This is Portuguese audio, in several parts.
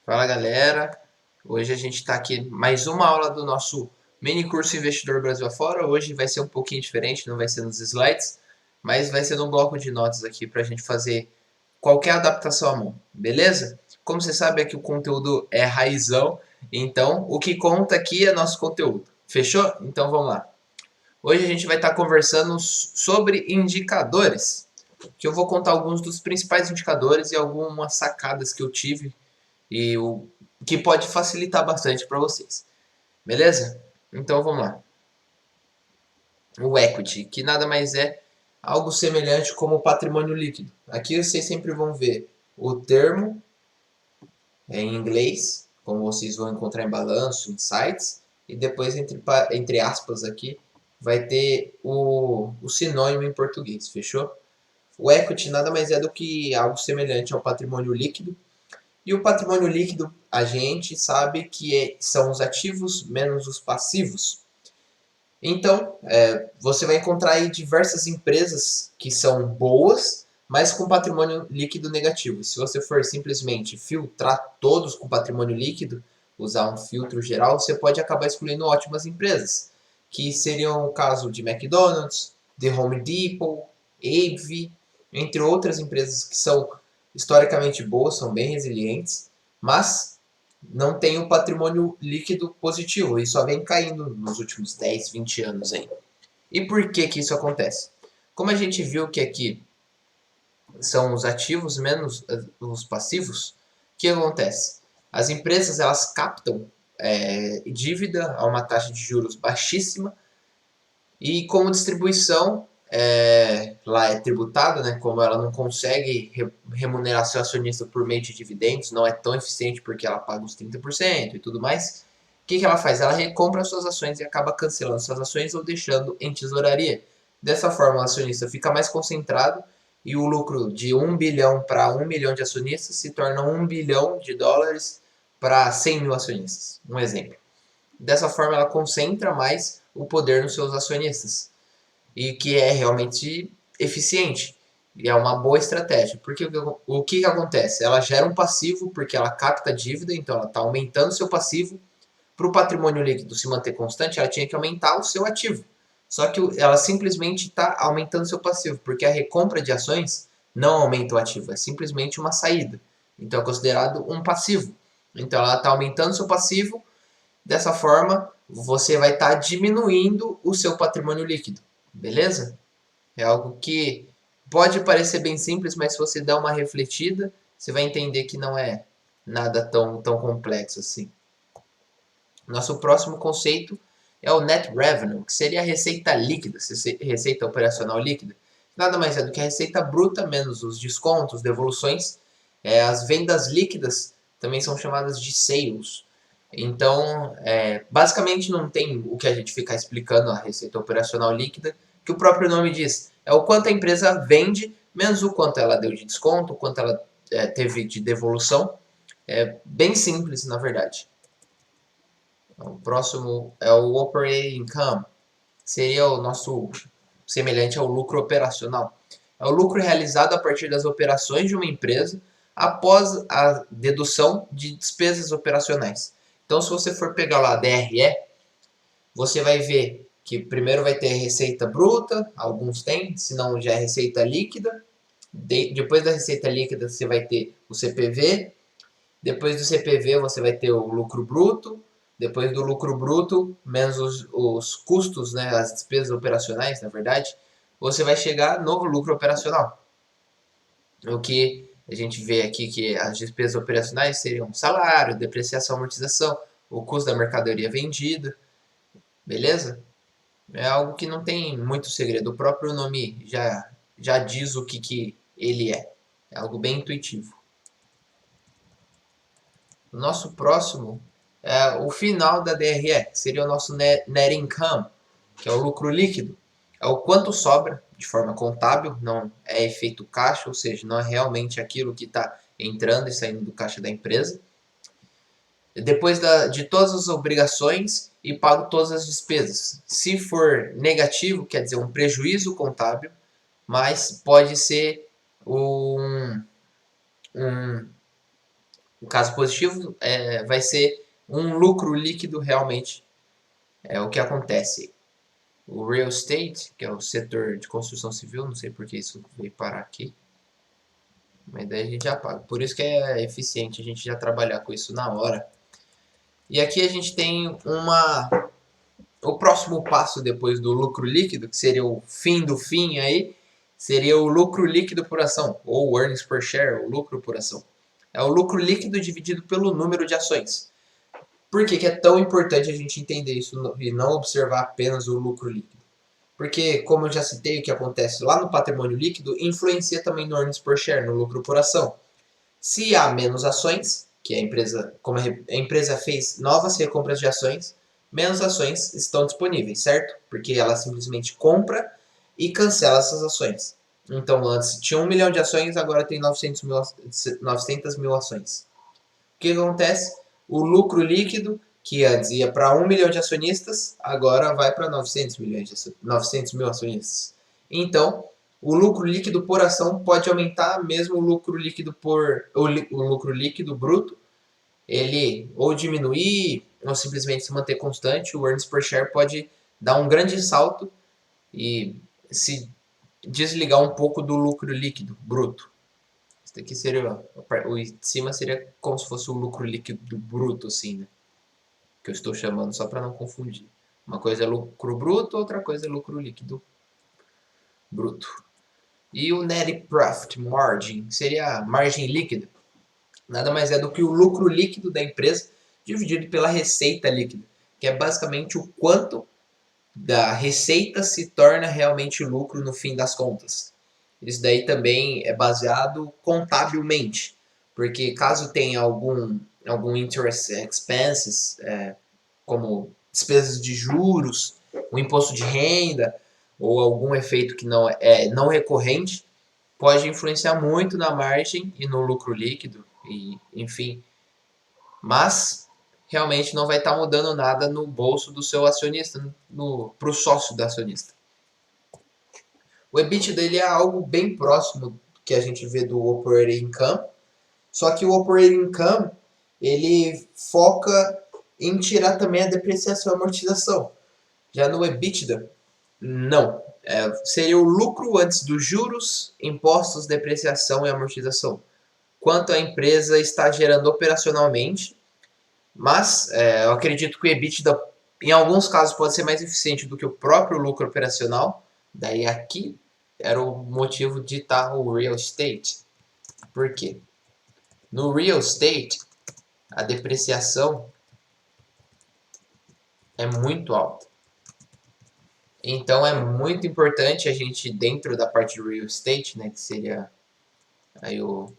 Fala galera, hoje a gente está aqui mais uma aula do nosso mini curso Investidor Brasil Afora. Hoje vai ser um pouquinho diferente, não vai ser nos slides, mas vai ser no bloco de notas aqui para a gente fazer qualquer adaptação à mão, beleza? Como você sabe aqui o conteúdo é raizão, então o que conta aqui é nosso conteúdo, fechou? Então vamos lá. Hoje a gente vai estar conversando sobre indicadores, que eu vou contar alguns dos principais indicadores e algumas sacadas que eu tive e o que pode facilitar bastante para vocês. Beleza? Então vamos lá. O equity, que nada mais é algo semelhante como o patrimônio líquido. Aqui vocês sempre vão ver o termo em inglês, como vocês vão encontrar em balanço, em sites, e depois entre aspas aqui vai ter o sinônimo em português, fechou? O equity nada mais é do que algo semelhante ao patrimônio líquido. E o patrimônio líquido, a gente sabe que são os ativos menos os passivos. Então, você vai encontrar aí diversas empresas que são boas, mas com patrimônio líquido negativo. Se você for simplesmente filtrar todos com patrimônio líquido, usar um filtro geral, você pode acabar escolhendo ótimas empresas, que seriam o caso de McDonald's, The Home Depot, Avey, entre outras empresas que são historicamente boas, são bem resilientes, mas não tem um patrimônio líquido positivo e só vem caindo nos últimos 10, 20 anos aí. E por que que isso acontece? Como a gente viu que aqui são os ativos menos os passivos, o que acontece? As empresas elas captam dívida a uma taxa de juros baixíssima e como distribuição lá é tributada, né? Como ela não consegue remunerar seu acionista por meio de dividendos, não é tão eficiente porque ela paga os 30% e tudo mais. O que ela faz? Ela recompra suas ações e acaba cancelando suas ações ou deixando em tesouraria. Dessa forma, o acionista fica mais concentrado e o lucro de 1 bilhão para 1 milhão de acionistas se torna 1 bilhão de dólares para 100 mil acionistas. Um exemplo. Dessa forma, ela concentra mais o poder nos seus acionistas e que é realmente eficiente e é uma boa estratégia. Porque o que acontece? Ela gera um passivo porque ela capta dívida, então ela está aumentando seu passivo. Para o patrimônio líquido se manter constante, ela tinha que aumentar o seu ativo. Só que ela simplesmente está aumentando seu passivo, porque a recompra de ações não aumenta o ativo, é simplesmente uma saída. Então é considerado um passivo. Então ela está aumentando seu passivo. Dessa forma, você vai estar diminuindo o seu patrimônio líquido, beleza? É algo que pode parecer bem simples, mas se você der uma refletida, você vai entender que não é nada tão complexo assim. Nosso próximo conceito é o net revenue, que seria a receita líquida, receita operacional líquida. Nada mais é do que a receita bruta menos os descontos, devoluções. As vendas líquidas também são chamadas de sales. Então, basicamente não tem o que a gente ficar explicando a receita operacional líquida, que o próprio nome diz. É o quanto a empresa vende, menos o quanto ela deu de desconto, o quanto ela teve de devolução. É bem simples, na verdade. O próximo é o operating income, que seria o nosso semelhante ao lucro operacional. É o lucro realizado a partir das operações de uma empresa após a dedução de despesas operacionais. Então, se você for pegar lá a DRE, você vai ver que primeiro vai ter receita bruta, alguns têm, se não já é receita líquida. Depois da receita líquida você vai ter o CPV, depois do CPV você vai ter o lucro bruto, depois do lucro bruto, menos os custos, né, as despesas operacionais, na verdade, você vai chegar no lucro operacional. O que a gente vê aqui que as despesas operacionais seriam salário, depreciação, amortização, o custo da mercadoria vendida, beleza? É algo que não tem muito segredo. O próprio nome já diz o que ele é. É algo bem intuitivo. O nosso próximo é o final da DRE, que seria o nosso net income, que é o lucro líquido. É o quanto sobra de forma contábil, não é efeito caixa, ou seja, não é realmente aquilo que está entrando e saindo do caixa da empresa. Depois de todas as obrigações e pago todas as despesas. Se for negativo, quer dizer um prejuízo contábil, mas pode ser um O caso positivo vai ser um lucro líquido realmente. É o que acontece. O real estate, que é o setor de construção civil, não sei por que isso veio parar aqui, mas daí a gente já paga. Por isso que é eficiente a gente já trabalhar com isso na hora. E aqui a gente tem o próximo passo depois do lucro líquido, que seria o fim do fim aí, seria o lucro líquido por ação, ou earnings per share, o lucro por ação. É o lucro líquido dividido pelo número de ações. Por que é tão importante a gente entender isso e não observar apenas o lucro líquido? Porque, como eu já citei, o que acontece lá no patrimônio líquido influencia também no earnings per share, no lucro por ação. Se há menos ações, que a empresa, como a empresa fez novas recompras de ações, menos ações estão disponíveis, certo? Porque ela simplesmente compra e cancela essas ações. Então, antes tinha 1 milhão de ações, agora tem 900 mil ações. O que acontece? O lucro líquido, que antes ia para 1 milhão de acionistas, agora vai para 900 mil acionistas. Então, o lucro líquido por ação pode aumentar, mesmo o lucro líquido o lucro líquido bruto, ele ou diminuir ou simplesmente se manter constante. O earnings per share pode dar um grande salto e se desligar um pouco do lucro líquido bruto. Isso aqui seria, o de cima seria como se fosse o lucro líquido bruto, assim, né? Que eu estou chamando só para não confundir. Uma coisa é lucro bruto, outra coisa é lucro líquido bruto. E o net profit margin seria a margem líquida. Nada mais é do que o lucro líquido da empresa dividido pela receita líquida, que é basicamente o quanto da receita se torna realmente lucro no fim das contas. Isso daí também é baseado contabilmente, porque caso tenha algum interest expenses, como despesas de juros, o imposto de renda ou algum efeito que não recorrente, pode influenciar muito na margem e no lucro líquido, e enfim. Mas realmente não vai estar mudando nada no bolso do seu acionista, para o sócio do acionista. O EBIT dele é algo bem próximo que a gente vê do operating income, só que o operating income ele foca em tirar também a depreciação e amortização. Já no EBITDA, não. Seria o lucro antes dos juros, impostos, depreciação e amortização. Quanto a empresa está gerando operacionalmente, mas eu acredito que o EBITDA, em alguns casos, pode ser mais eficiente do que o próprio lucro operacional. Daí aqui era o motivo de estar o real estate. Por quê? No real estate, a depreciação é muito alta. Então é muito importante a gente, dentro da parte de real estate, né, que seria aí o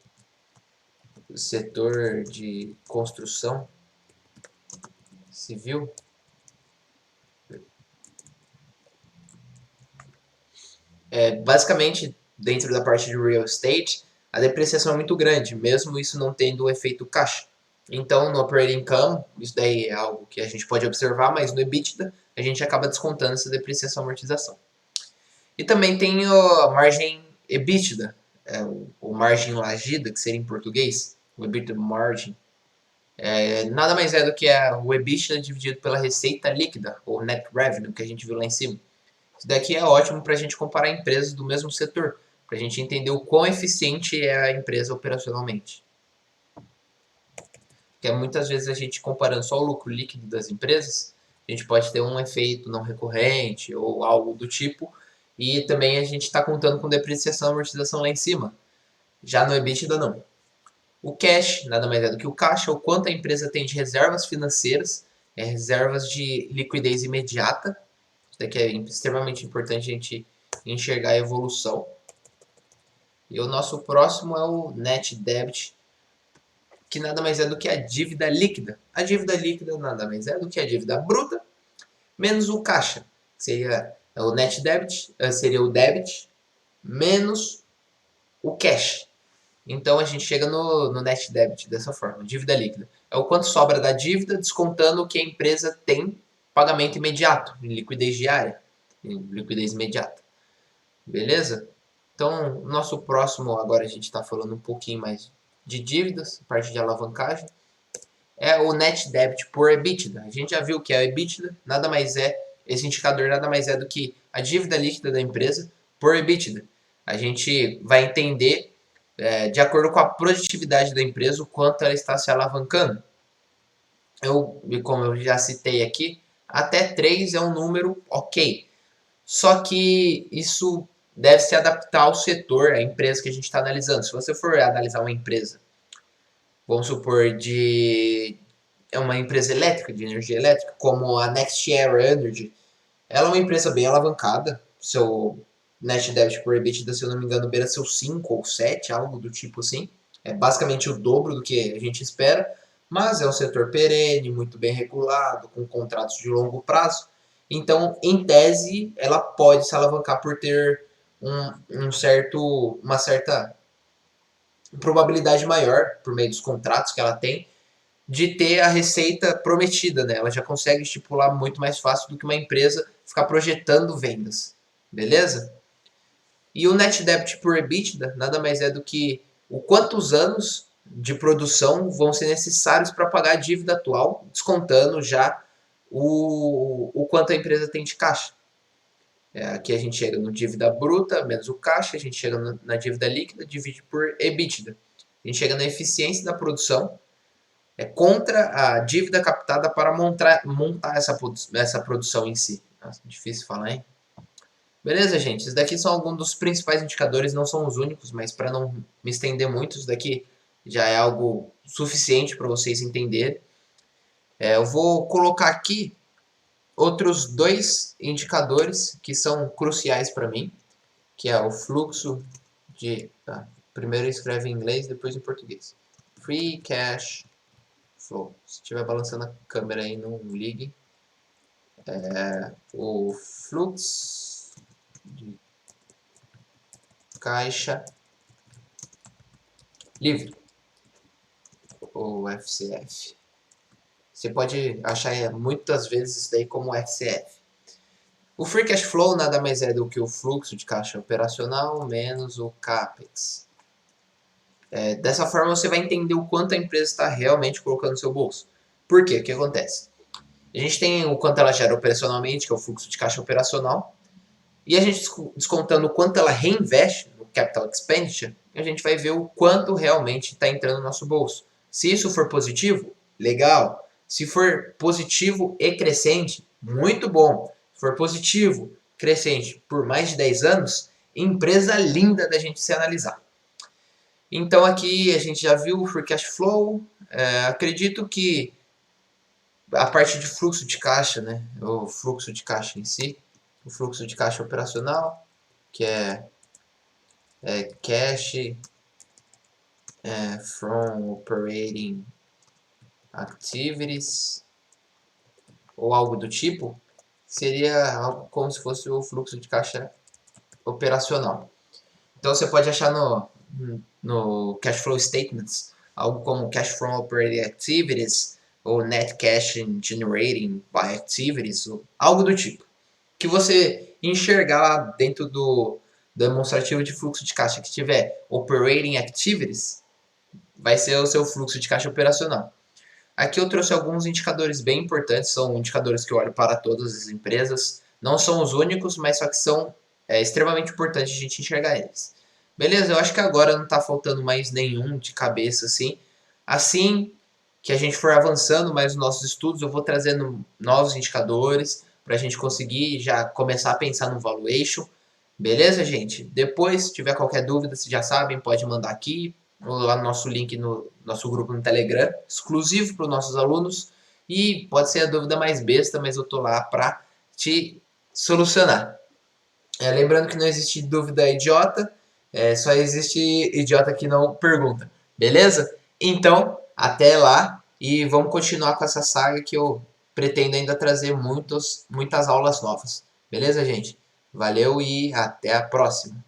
setor de construção civil, basicamente dentro da parte de real estate, a depreciação é muito grande, mesmo isso não tendo o efeito caixa. Então, no operating income, isso daí é algo que a gente pode observar, mas no EBITDA a gente acaba descontando essa depreciação e amortização. E também tem a margem EBITDA, o margem lagida, que seria em português, o EBITDA margin. Nada mais é do que o EBITDA dividido pela receita líquida, ou net revenue, que a gente viu lá em cima. Isso daqui é ótimo para a gente comparar empresas do mesmo setor, para a gente entender o quão eficiente é a empresa operacionalmente. Porque muitas vezes a gente comparando só o lucro líquido das empresas, a gente pode ter um efeito não recorrente ou algo do tipo, e também a gente está contando com depreciação e amortização lá em cima. Já no EBITDA não. O cash nada mais é do que o caixa, o quanto a empresa tem de reservas financeiras, reservas de liquidez imediata. Isso daqui é extremamente importante a gente enxergar a evolução. E o nosso próximo é o net debt, que nada mais é do que a dívida líquida. A dívida líquida nada mais é do que a dívida bruta menos o caixa, que seria o net debt, seria o debit menos o cash. Então a gente chega no net debt dessa forma, dívida líquida. É o quanto sobra da dívida descontando o que a empresa tem pagamento imediato, em liquidez diária, em liquidez imediata. Beleza? Então, nosso próximo, agora a gente está falando um pouquinho mais de dívidas, a parte de alavancagem, é o Net Debt por EBITDA. A gente já viu que é o EBITDA, nada mais é, esse indicador nada mais é do que a dívida líquida da empresa por EBITDA. A gente vai entender, de acordo com a produtividade da empresa, o quanto ela está se alavancando. Como eu já citei aqui, até 3 é um número ok. Só que isso deve se adaptar ao setor, à empresa que a gente está analisando. Se você for analisar uma empresa, vamos supor, é uma empresa elétrica, de energia elétrica, como a Next Era Energy, ela é uma empresa bem alavancada. Seu Net Debt por EBITDA, se eu não me engano, beira seus 5 ou 7, algo do tipo assim. É basicamente o dobro do que a gente espera, mas é um setor perene, muito bem regulado, com contratos de longo prazo. Então, em tese, ela pode se alavancar por ter uma certa probabilidade maior, por meio dos contratos que ela tem, de ter a receita prometida, né? Ela já consegue estipular muito mais fácil do que uma empresa ficar projetando vendas, beleza? E o net debt por EBITDA nada mais é do que o quantos anos de produção vão ser necessários para pagar a dívida atual, descontando já o quanto a empresa tem de caixa. Aqui a gente chega no dívida bruta menos o caixa, a gente chega na dívida líquida, divide por EBITDA. A gente chega na eficiência da produção, contra a dívida captada para montar essa produção em si. Nossa, difícil falar, hein? Beleza, gente? Esses daqui são alguns dos principais indicadores, não são os únicos, mas para não me estender muito, isso daqui já é algo suficiente para vocês entenderem. Eu vou colocar aqui outros 2 indicadores que são cruciais para mim, que é o fluxo de... primeiro escreve em inglês, depois em português. Free Cash Flow. Se estiver balançando a câmera aí, não ligue. O fluxo de caixa livre, ou FCF. Você pode achar muitas vezes isso daí como FCF. O Free Cash Flow nada mais é do que o fluxo de caixa operacional menos o CAPEX. Dessa forma você vai entender o quanto a empresa está realmente colocando no seu bolso. Por quê? O que acontece? A gente tem o quanto ela gera operacionalmente, que é o fluxo de caixa operacional, e a gente descontando o quanto ela reinveste no Capital Expenditure, a gente vai ver o quanto realmente está entrando no nosso bolso. Se isso for positivo, legal. Se for positivo e crescente, muito bom. Se for positivo, crescente por mais de 10 anos, empresa linda da gente se analisar. Então aqui a gente já viu o Free Cash Flow. Acredito que a parte de fluxo de caixa, né, o fluxo de caixa em si, o fluxo de caixa operacional, que é cash from operating activities, ou algo do tipo, seria algo como se fosse o fluxo de caixa operacional. Então você pode achar no Cash Flow Statements algo como Cash from Operating Activities, ou Net Cash Generating by Activities, ou algo do tipo. Que você enxergar lá dentro do demonstrativo de fluxo de caixa que tiver Operating Activities, vai ser o seu fluxo de caixa operacional. Aqui eu trouxe alguns indicadores bem importantes, são indicadores que eu olho para todas as empresas, não são os únicos, mas só que são extremamente importantes a gente enxergar eles. Beleza? Eu acho que agora não está faltando mais nenhum de cabeça assim. Assim que a gente for avançando mais nos nossos estudos, eu vou trazendo novos indicadores para a gente conseguir já começar a pensar no valuation. Beleza, gente? Depois, se tiver qualquer dúvida, vocês já sabem, pode mandar aqui ou lá no nosso link no nosso grupo no Telegram, exclusivo para os nossos alunos. E pode ser a dúvida mais besta, mas eu tô lá para te solucionar. Lembrando que não existe dúvida idiota, só existe idiota que não pergunta. Beleza? Então, até lá e vamos continuar com essa saga que eu pretendo ainda trazer muitas aulas novas. Beleza, gente? Valeu e até a próxima.